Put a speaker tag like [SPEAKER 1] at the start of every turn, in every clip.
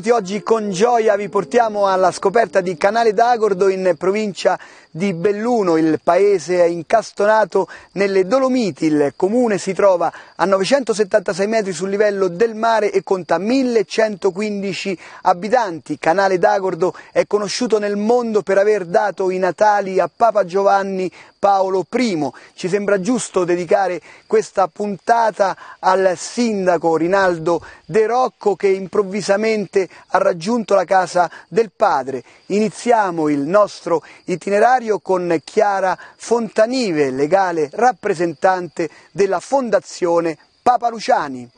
[SPEAKER 1] benvenuti. Oggi con gioia vi portiamo alla scoperta di Canale d'Agordo in provincia di Belluno, il paese incastonato nelle Dolomiti. Il comune si trova a 976 metri sul livello del mare e conta 1115 abitanti. Canale d'Agordo è conosciuto nel mondo per aver dato i natali a Papa Giovanni Paolo I. Ci sembra giusto dedicare questa puntata al sindaco Rinaldo De Rocco, che improvvisamente ha raggiunto la casa del padre. Iniziamo il nostro itinerario con Chiara Fontanive, legale rappresentante della Fondazione Papa Luciani.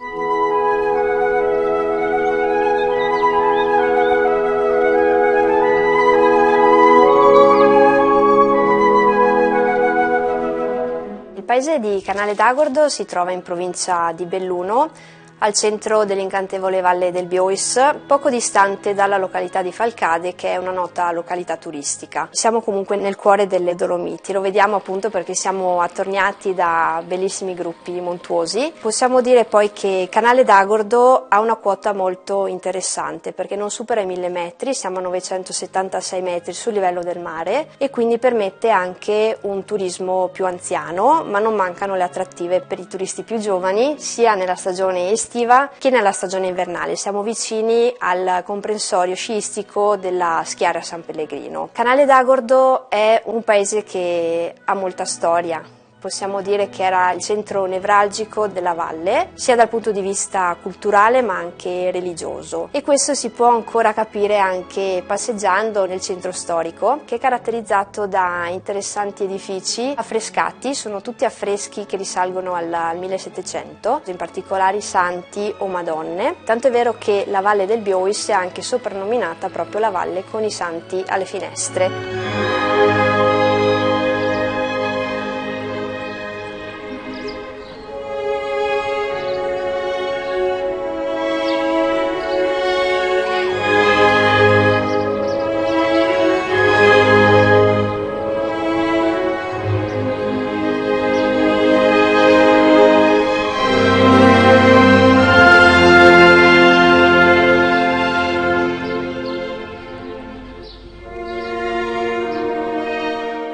[SPEAKER 2] Il paese di Canale d'Agordo si trova in provincia di Belluno, al centro dell'incantevole Valle del Biois, poco distante dalla località di Falcade, che è una nota località turistica. Siamo comunque nel cuore delle Dolomiti, lo vediamo appunto perché siamo attorniati da bellissimi gruppi montuosi. Possiamo dire poi che Canale d'Agordo ha una quota molto interessante perché non supera i 1000 metri, siamo a 976 metri sul livello del mare e quindi permette anche un turismo più anziano, ma non mancano le attrattive per i turisti più giovani, sia nella stagione estiva che nella stagione invernale. Siamo vicini al comprensorio sciistico della Schiara San Pellegrino. Canale d'Agordo è un paese che ha molta storia. Possiamo dire che era il centro nevralgico della valle, sia dal punto di vista culturale ma anche religioso. E questo si può ancora capire anche passeggiando nel centro storico, che è caratterizzato da interessanti edifici affrescati, sono tutti affreschi che risalgono al 1700, in particolare santi o madonne. Tanto è vero che la Valle del Biois è anche soprannominata proprio la valle con i santi alle finestre.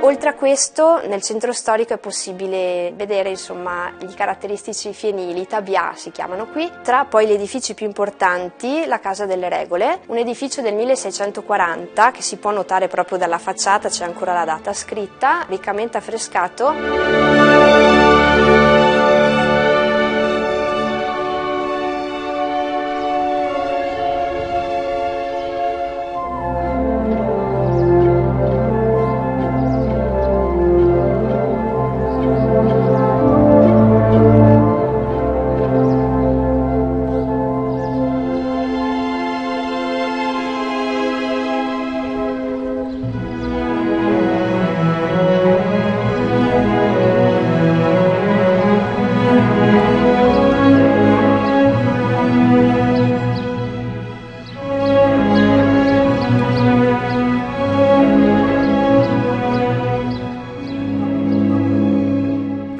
[SPEAKER 2] Oltre a questo, nel centro storico è possibile vedere i caratteristici fienili, tabia si chiamano qui, tra poi gli edifici più importanti, la Casa delle Regole, un edificio del 1640 che si può notare proprio dalla facciata, c'è ancora la data scritta, riccamente affrescato.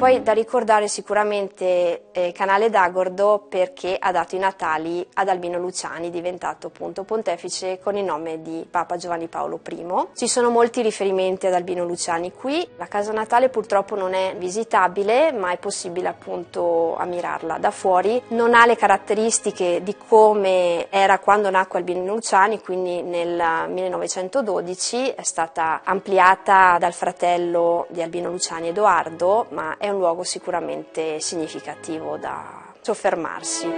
[SPEAKER 2] Poi da ricordare sicuramente Canale d'Agordo perché ha dato i natali ad Albino Luciani, diventato appunto pontefice con il nome di Papa Giovanni Paolo I. Ci sono molti riferimenti ad Albino Luciani qui, la casa natale purtroppo non è visitabile ma è possibile appunto ammirarla da fuori, non ha le caratteristiche di come era quando nacque Albino Luciani, quindi nel 1912 è stata ampliata dal fratello di Albino Luciani, Edoardo, ma è un luogo sicuramente significativo da soffermarsi.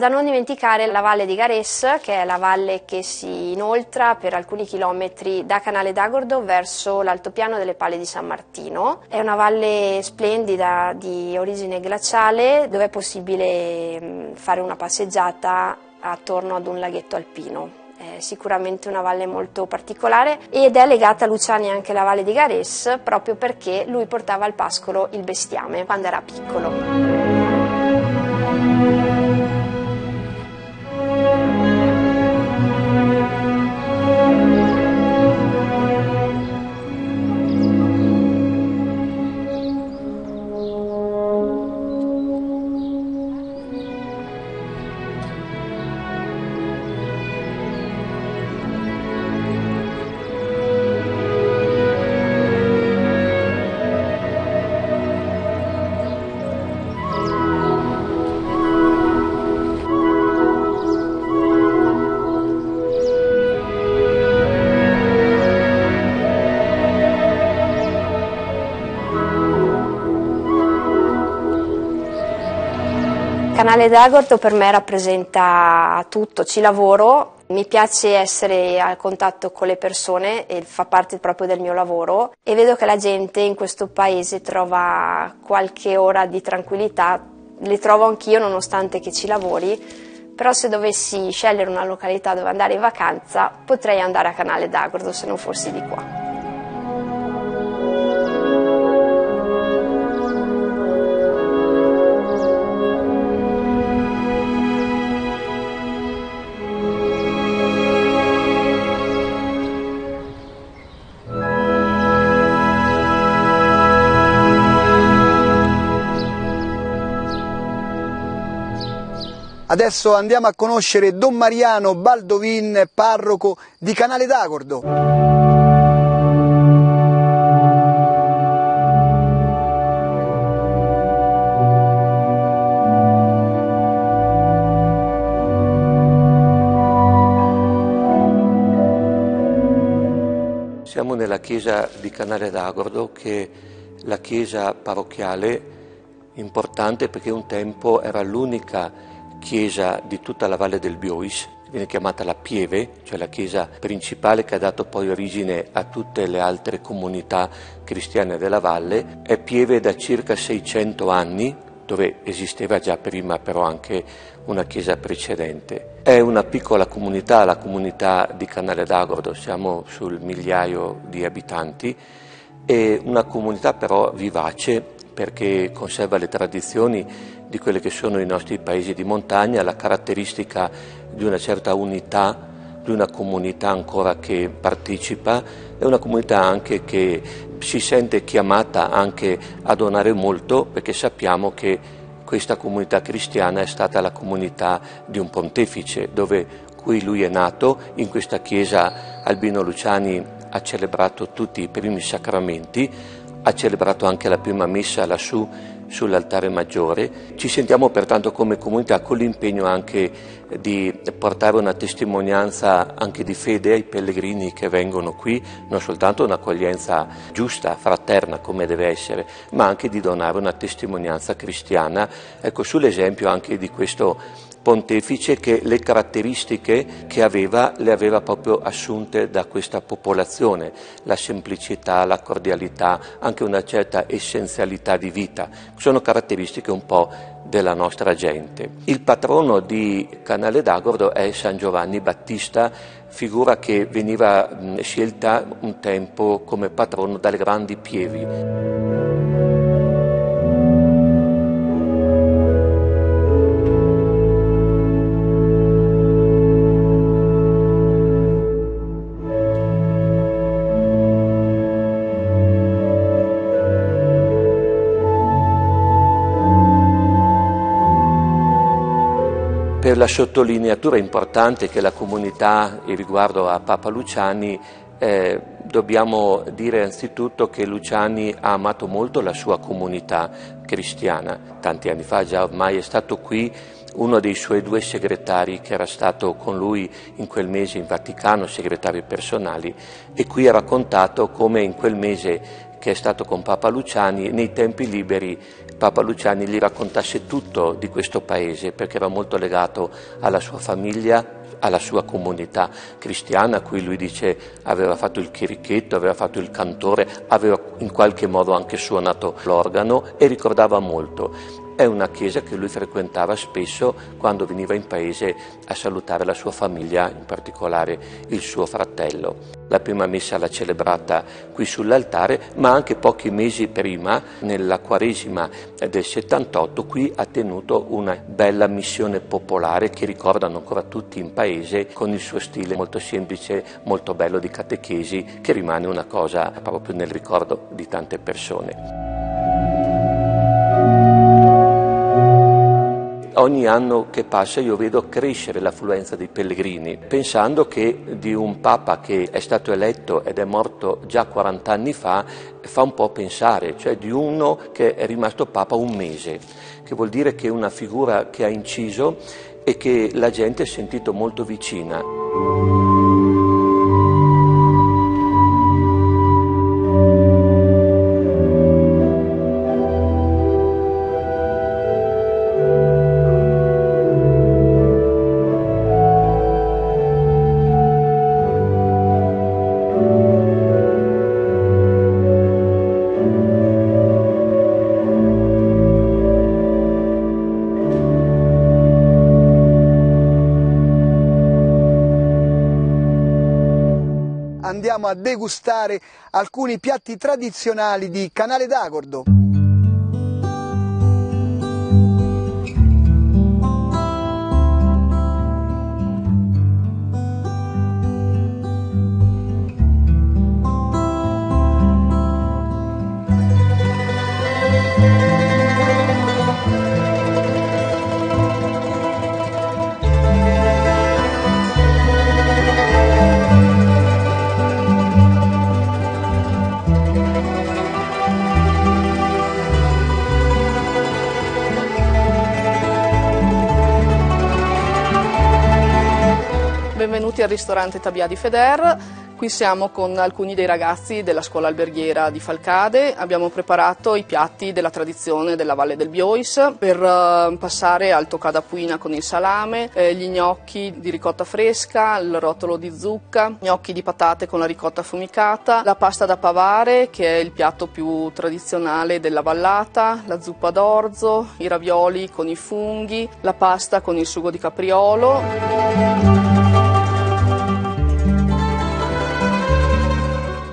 [SPEAKER 2] Da non dimenticare la Valle di Garesse, che è la valle che si inoltra per alcuni chilometri da Canale d'Agordo verso l'altopiano delle Palle di San Martino. È una valle splendida di origine glaciale dove è possibile fare una passeggiata attorno ad un laghetto alpino. È sicuramente una valle molto particolare ed è legata a Luciani anche la Valle di Garesse proprio perché lui portava al pascolo il bestiame quando era piccolo. Canale d'Agordo per me rappresenta tutto, ci lavoro, mi piace essere a contatto con le persone e fa parte proprio del mio lavoro e vedo che la gente in questo paese trova qualche ora di tranquillità, le trovo anch'io nonostante che ci lavori, però se dovessi scegliere una località dove andare in vacanza potrei andare a Canale d'Agordo se non fossi di qua.
[SPEAKER 1] Adesso andiamo a conoscere Don Mariano Baldovin, parroco di Canale d'Agordo.
[SPEAKER 3] Siamo nella chiesa di Canale d'Agordo, che è la chiesa parrocchiale importante perché un tempo era l'unica chiesa di tutta la Valle del Biois, viene chiamata la Pieve, cioè la chiesa principale che ha dato poi origine a tutte le altre comunità cristiane della valle. È Pieve da circa 600 anni, dove esisteva già prima però anche una chiesa precedente. È una piccola comunità, la comunità di Canale d'Agordo, siamo sul 1.000.000 di abitanti, è una comunità però vivace perché conserva le tradizioni di quelli che sono i nostri paesi di montagna, la caratteristica di una certa unità, di una comunità ancora che partecipa, è una comunità anche che si sente chiamata anche a donare molto, perché sappiamo che questa comunità cristiana è stata la comunità di un pontefice, dove cui lui è nato. In questa chiesa Albino Luciani ha celebrato tutti i primi sacramenti, ha celebrato anche la prima messa lassù sull'altare maggiore. Ci sentiamo pertanto come comunità con l'impegno anche di portare una testimonianza anche di fede ai pellegrini che vengono qui, non soltanto un'accoglienza giusta, fraterna come deve essere, ma anche di donare una testimonianza cristiana, ecco, sull'esempio anche di questo pontefice che le caratteristiche che aveva le aveva proprio assunte da questa popolazione, la semplicità, la cordialità, anche una certa essenzialità di vita, sono caratteristiche un po' della nostra gente. Il patrono di Canale d'Agordo è San Giovanni Battista, figura che veniva scelta un tempo come patrono dalle grandi pievi. Per la sottolineatura importante che la comunità, e riguardo a Papa Luciani, dobbiamo dire anzitutto che Luciani ha amato molto la sua comunità cristiana. Tanti anni fa già ormai è stato qui uno dei suoi 2 segretari che era stato con lui in quel mese in Vaticano, segretari personali, e qui ha raccontato come in quel mese che è stato con Papa Luciani, nei tempi liberi Papa Luciani gli raccontasse tutto di questo paese, perché era molto legato alla sua famiglia, alla sua comunità cristiana, a cui lui dice aveva fatto il chierichetto, aveva fatto il cantore, aveva in qualche modo anche suonato l'organo e ricordava molto. È una chiesa che lui frequentava spesso quando veniva in paese a salutare la sua famiglia, in particolare il suo fratello. La prima messa l'ha celebrata qui sull'altare, ma anche pochi mesi prima, nella Quaresima del 78, qui ha tenuto una bella missione popolare che ricordano ancora tutti in paese, con il suo stile molto semplice, molto bello di catechesi, che rimane una cosa proprio nel ricordo di tante persone. Ogni anno che passa io vedo crescere l'affluenza dei pellegrini, pensando che di un Papa che è stato eletto ed è morto già 40 anni fa un po' pensare, cioè di uno che è rimasto Papa un mese, che vuol dire che è una figura che ha inciso e che la gente ha sentito molto vicina.
[SPEAKER 1] Andiamo a degustare alcuni piatti tradizionali di Canale d'Agordo.
[SPEAKER 4] Benvenuti al ristorante Tabia di Feder. Qui siamo con alcuni dei ragazzi della scuola alberghiera di Falcade. Abbiamo preparato i piatti della tradizione della Valle del Biois per passare al toccadapuina con il salame, gli gnocchi di ricotta fresca, il rotolo di zucca, gnocchi di patate con la ricotta affumicata, la pasta da pavare che è il piatto più tradizionale della vallata, la zuppa d'orzo, i ravioli con i funghi, la pasta con il sugo di capriolo.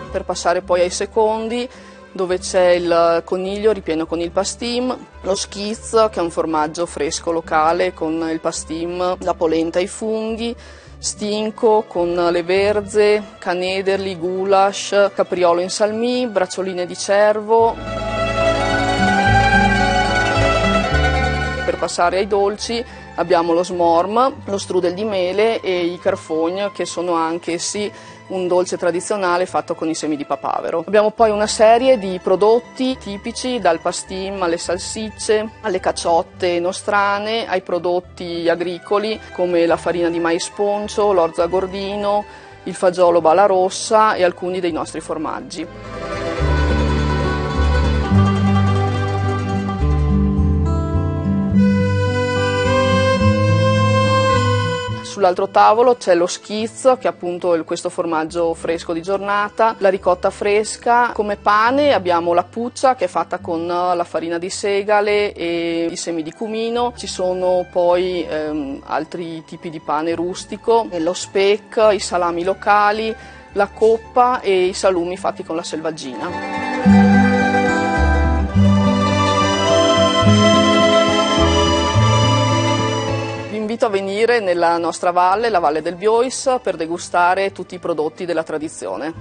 [SPEAKER 4] Per passare poi ai secondi, dove c'è il coniglio ripieno con il pastim, lo schizzo che è un formaggio fresco locale con il pastim, la polenta e i funghi, stinco con le verze, canederli, goulash, capriolo in salmì, braccioline di cervo. Per passare ai dolci abbiamo lo smorm, lo strudel di mele e i carfognes, che sono anche essi un dolce tradizionale fatto con i semi di papavero. Abbiamo poi una serie di prodotti tipici, dal pastim alle salsicce, alle caciotte nostrane, ai prodotti agricoli come la farina di mais sponcio, l'orzo agordino, il fagiolo bala rossa e alcuni dei nostri formaggi. Sull'altro tavolo c'è lo schizzo, che è appunto questo formaggio fresco di giornata, la ricotta fresca. Come pane abbiamo la puccia, che è fatta con la farina di segale e i semi di cumino. Ci sono poi altri tipi di pane rustico, lo speck, i salami locali, la coppa e i salumi fatti con la selvaggina. Invito a venire nella nostra valle, la Valle del Biois, per degustare tutti i prodotti della tradizione.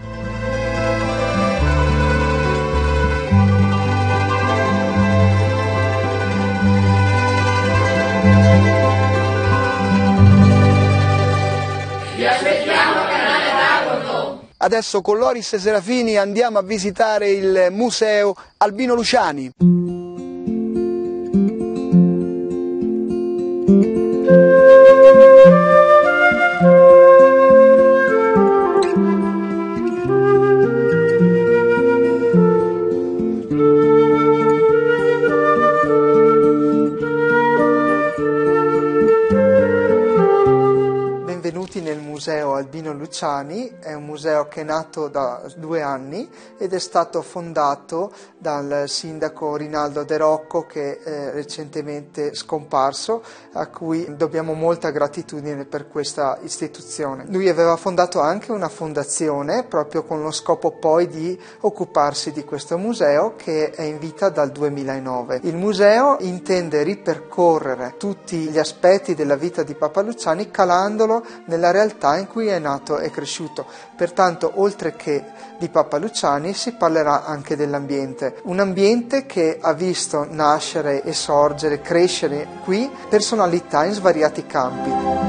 [SPEAKER 1] Vi aspettiamo, Canale d'Agordo! Adesso con Loris Serafini andiamo a visitare il museo Albino Luciani.
[SPEAKER 5] Museo Albino Luciani, è un museo che è nato da 2 anni ed è stato fondato dal sindaco Rinaldo De Rocco, che è recentemente scomparso, a cui dobbiamo molta gratitudine per questa istituzione. Lui aveva fondato anche una fondazione proprio con lo scopo poi di occuparsi di questo museo, che è in vita dal 2009. Il museo intende ripercorrere tutti gli aspetti della vita di Papa Luciani calandolo nella realtà in cui è nato e cresciuto. Pertanto, oltre che di Papa Luciani, si parlerà anche dell'ambiente. Un ambiente che ha visto nascere, esorgere, crescere qui personalità in svariati campi.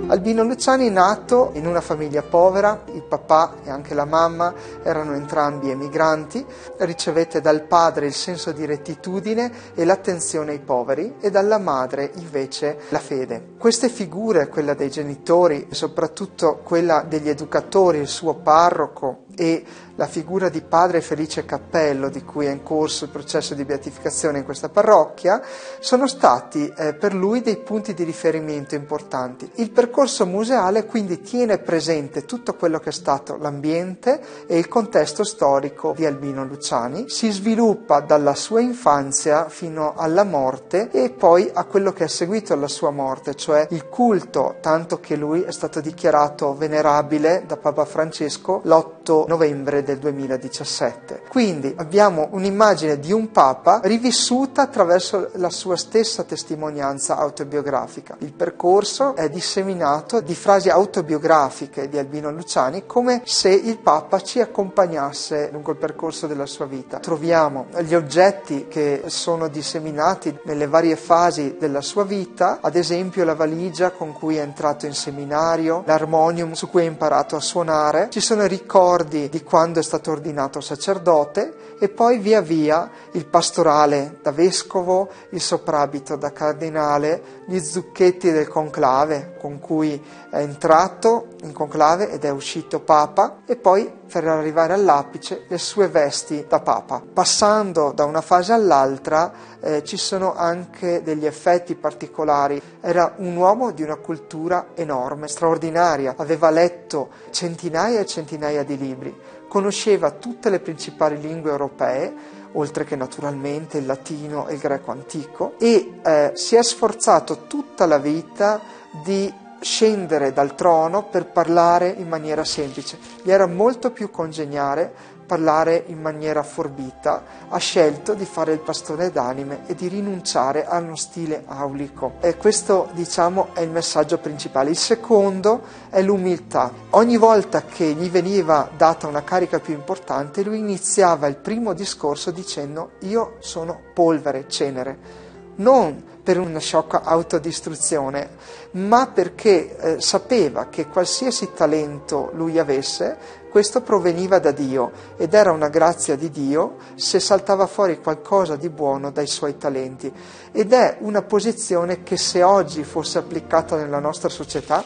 [SPEAKER 5] Albino Luciani è nato in una famiglia povera, il papà e anche la mamma erano entrambi emigranti, ricevette dal padre il senso di rettitudine e l'attenzione ai poveri e dalla madre invece la fede. Queste figure, quella dei genitori e soprattutto quella degli educatori, il suo parroco e la figura di padre Felice Cappello, di cui è in corso il processo di beatificazione in questa parrocchia, sono stati per lui dei punti di riferimento importanti. Il percorso museale quindi tiene presente tutto quello che è stato l'ambiente e il contesto storico di Albino Luciani, si sviluppa dalla sua infanzia fino alla morte e poi a quello che è seguito alla sua morte, cioè il culto, tanto che lui è stato dichiarato venerabile da Papa Francesco l'8 novembre del 2017. Quindi abbiamo un'immagine di un Papa rivissuta attraverso la sua stessa testimonianza autobiografica. Il percorso è disseminato di frasi autobiografiche di Albino Luciani, come se il Papa ci accompagnasse lungo il percorso della sua vita. Troviamo gli oggetti che sono disseminati nelle varie fasi della sua vita, ad esempio la valigia con cui è entrato in seminario, l'armonium su cui ha imparato a suonare, ci sono i ricordi di quando è stato ordinato sacerdote e poi via via il pastorale da vescovo, il soprabito da cardinale, gli zucchetti del conclave con cui è entrato in conclave ed è uscito papa, e poi per arrivare all'apice le sue vesti da papa. Passando da una fase all'altra ci sono anche degli effetti particolari. Era un uomo di una cultura enorme, straordinaria, aveva letto centinaia e centinaia di libri, conosceva tutte le principali lingue europee, oltre che naturalmente il latino e il greco antico, e si è sforzato tutta la vita di scendere dal trono per parlare in maniera semplice. Gli era molto più congeniale parlare in maniera forbita, ha scelto di fare il pastore d'anime e di rinunciare a uno stile aulico. E questo, diciamo, è il messaggio principale. Il secondo è l'umiltà. Ogni volta che gli veniva data una carica più importante, lui iniziava il primo discorso dicendo: io sono polvere, cenere. Non per una sciocca autodistruzione, ma perché sapeva che qualsiasi talento lui avesse, questo proveniva da Dio ed era una grazia di Dio se saltava fuori qualcosa di buono dai suoi talenti. Ed è una posizione che, se oggi fosse applicata nella nostra società,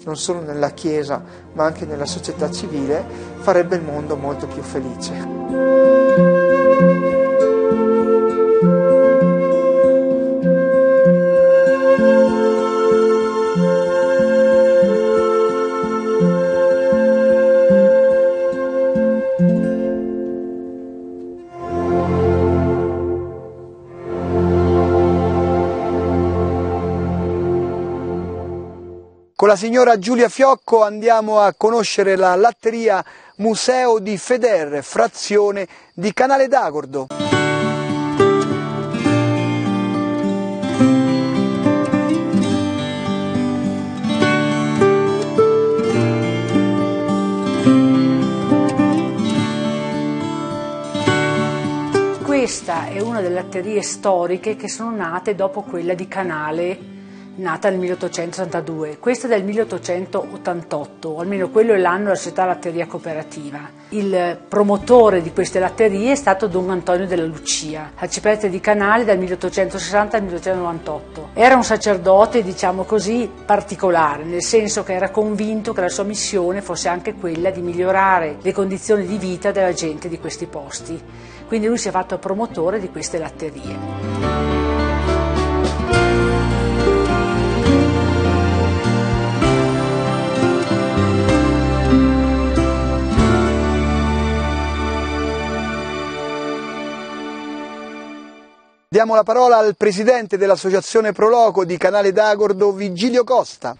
[SPEAKER 5] non solo nella Chiesa ma anche nella società civile, farebbe il mondo molto più felice.
[SPEAKER 1] Con la signora Giulia Fiocco andiamo a conoscere la latteria Museo di Feder, frazione di Canale d'Agordo.
[SPEAKER 6] Questa è una delle latterie storiche che sono nate dopo quella di Canale, nata nel 1862, questa è del 1888, o almeno quello è l'anno della società latteria cooperativa. Il promotore di queste latterie è stato Don Antonio della Lucia, arciprete di Canale dal 1860 al 1898. Era un sacerdote, diciamo così, particolare, nel senso che era convinto che la sua missione fosse anche quella di migliorare le condizioni di vita della gente di questi posti. Quindi lui si è fatto promotore di queste latterie.
[SPEAKER 1] Diamo la parola al presidente dell'Associazione Proloco di Canale d'Agordo, Vigilio Costa.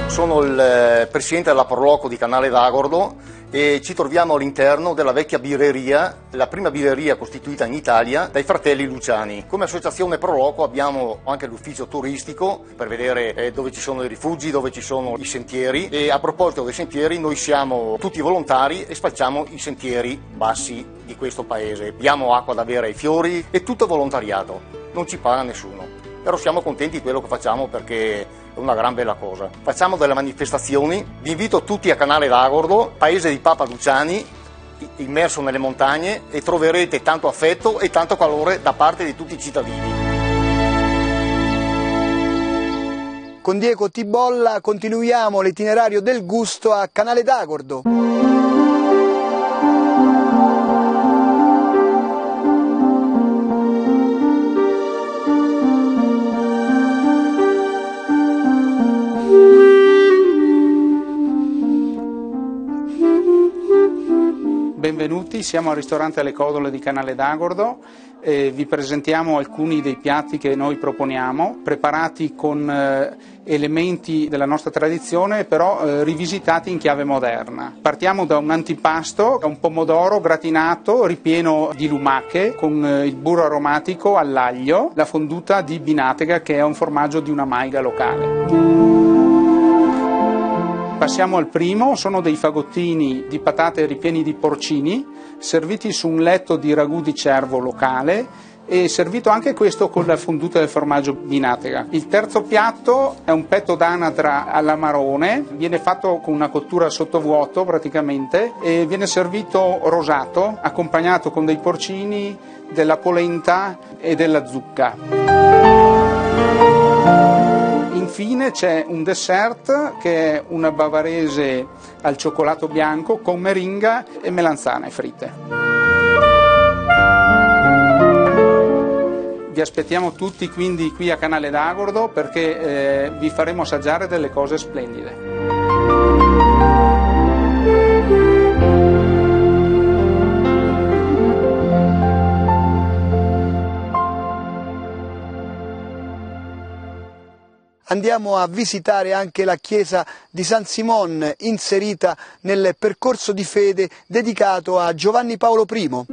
[SPEAKER 7] Sono il presidente della Proloco di Canale d'Agordo e ci troviamo all'interno della vecchia birreria, la prima birreria costituita in Italia dai fratelli Luciani. Come associazione Proloco abbiamo anche l'ufficio turistico per vedere dove ci sono i rifugi, dove ci sono i sentieri, e a proposito dei sentieri noi siamo tutti volontari e spacciamo i sentieri bassi di questo paese. Diamo acqua da bere ai fiori, è tutto volontariato, non ci paga nessuno. Però siamo contenti di quello che facciamo perché è una gran bella cosa. Facciamo delle manifestazioni, vi invito tutti a Canale d'Agordo, paese di Papa Luciani, immerso nelle montagne, e troverete tanto affetto e tanto calore da parte di tutti i cittadini.
[SPEAKER 1] Con Diego Tibolla continuiamo l'itinerario del gusto a Canale d'Agordo.
[SPEAKER 8] Benvenuti, siamo al ristorante Le Codole di Canale d'Agordo. Vi presentiamo alcuni dei piatti che noi proponiamo, preparati con elementi della nostra tradizione, però rivisitati in chiave moderna. Partiamo da un antipasto, un pomodoro gratinato ripieno di lumache con il burro aromatico all'aglio, la fonduta di Binatega, che è un formaggio di una maiga locale. Passiamo al primo, sono dei fagottini di patate ripieni di porcini, serviti su un letto di ragù di cervo locale e servito anche questo con la fonduta del formaggio Binatega. Il terzo piatto è un petto d'anatra all'amarone, viene fatto con una cottura sottovuoto praticamente e viene servito rosato, accompagnato con dei porcini, della polenta e della zucca. Infine c'è un dessert che è una bavarese al cioccolato bianco con meringa e melanzane fritte. Vi aspettiamo tutti quindi qui a Canale d'Agordo perché vi faremo assaggiare delle cose splendide.
[SPEAKER 1] Andiamo a visitare anche la chiesa di San Simon, inserita nel percorso di fede dedicato a Giovanni Paolo I.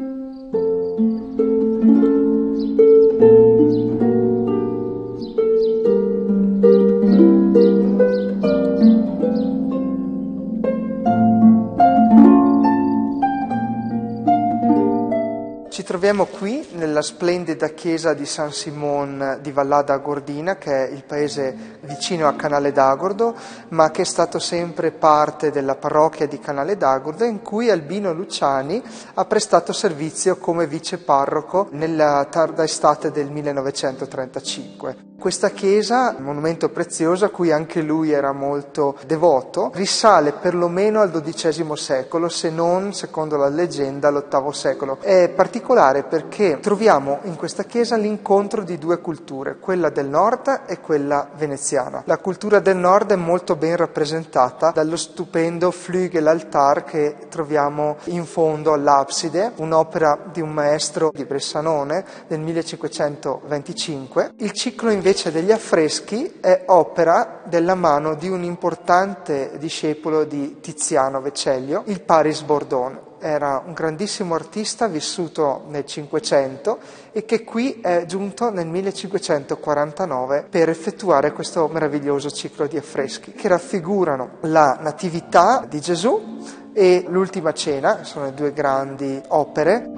[SPEAKER 5] Ci troviamo qui nella splendida chiesa di San Simon di Vallada Agordina, che è il paese vicino a Canale d'Agordo, ma che è stato sempre parte della parrocchia di Canale d'Agordo, in cui Albino Luciani ha prestato servizio come viceparroco nella tarda estate del 1935. Questa chiesa, un monumento prezioso a cui anche lui era molto devoto, risale perlomeno al XII secolo, se non, secondo la leggenda, all'VIII secolo. È particolare perché troviamo in questa chiesa l'incontro di due culture, quella del nord e quella veneziana. La cultura del nord è molto ben rappresentata dallo stupendo Flügelaltar che troviamo in fondo all'abside, un'opera di un maestro di Bressanone del 1525. Il ciclo invece degli affreschi è opera della mano di un importante discepolo di Tiziano Vecellio, il Paris Bordone. era un grandissimo artista vissuto nel Cinquecento e che qui è giunto nel 1549 per effettuare questo meraviglioso ciclo di affreschi che raffigurano la Natività di Gesù e l'Ultima Cena, sono le due grandi opere.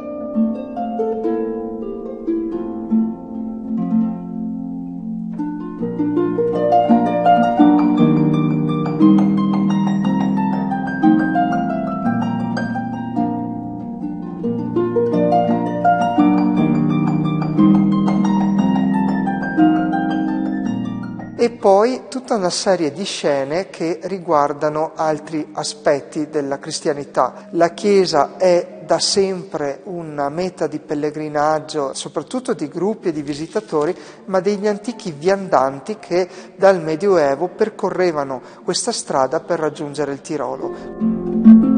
[SPEAKER 5] E poi tutta una serie di scene che riguardano altri aspetti della cristianità. La Chiesa è da sempre una meta di pellegrinaggio, soprattutto di gruppi e di visitatori, ma degli antichi viandanti che dal Medioevo percorrevano questa strada per raggiungere il Tirolo.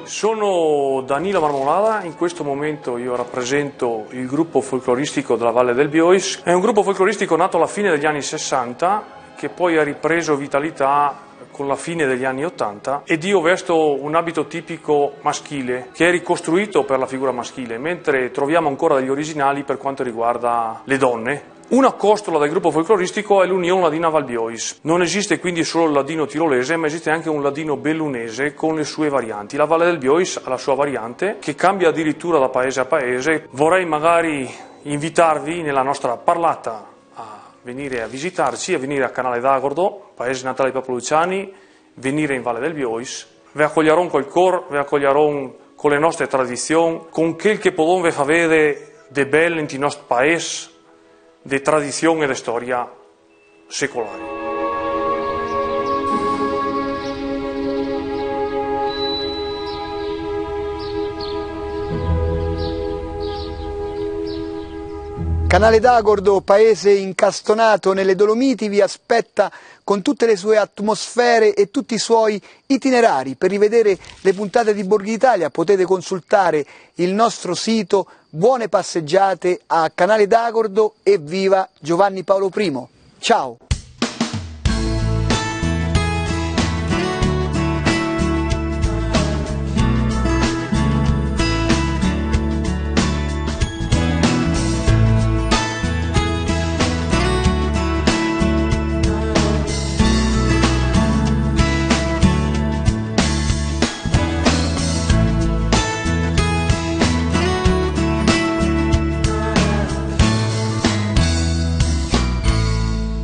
[SPEAKER 9] Sono Danilo Marmolada, in questo momento io rappresento il gruppo folcloristico della Valle del Biois. È un gruppo folcloristico nato alla fine degli anni 60 che poi ha ripreso vitalità con la fine degli anni 80 ed io vesto un abito tipico maschile che è ricostruito per la figura maschile, mentre troviamo ancora degli originali per quanto riguarda le donne. Una costola del gruppo folcloristico è l'Unione Ladina Val Biois. Non esiste quindi solo il ladino tirolese, ma esiste anche un ladino bellunese con le sue varianti. La Valle del Biois ha la sua variante, che cambia addirittura da paese a paese. Vorrei magari invitarvi nella nostra parlata a venire a visitarci, a venire a Canale d'Agordo, paese natale dei Papoluciani, venire in Valle del Biois. Vi accoglierò col cor, vi accoglierò con le nostre tradizioni, con quel che podom vi fa vedere de bello in il nostro paese, di tradizione e di storia secolare.
[SPEAKER 1] Canale d'Agordo, paese incastonato nelle Dolomiti, vi aspetta con tutte le sue atmosfere e tutti i suoi itinerari. Per rivedere le puntate di Borghi d'Italia potete consultare il nostro sito. Buone passeggiate a Canale d'Agordo e viva Giovanni Paolo I. Ciao!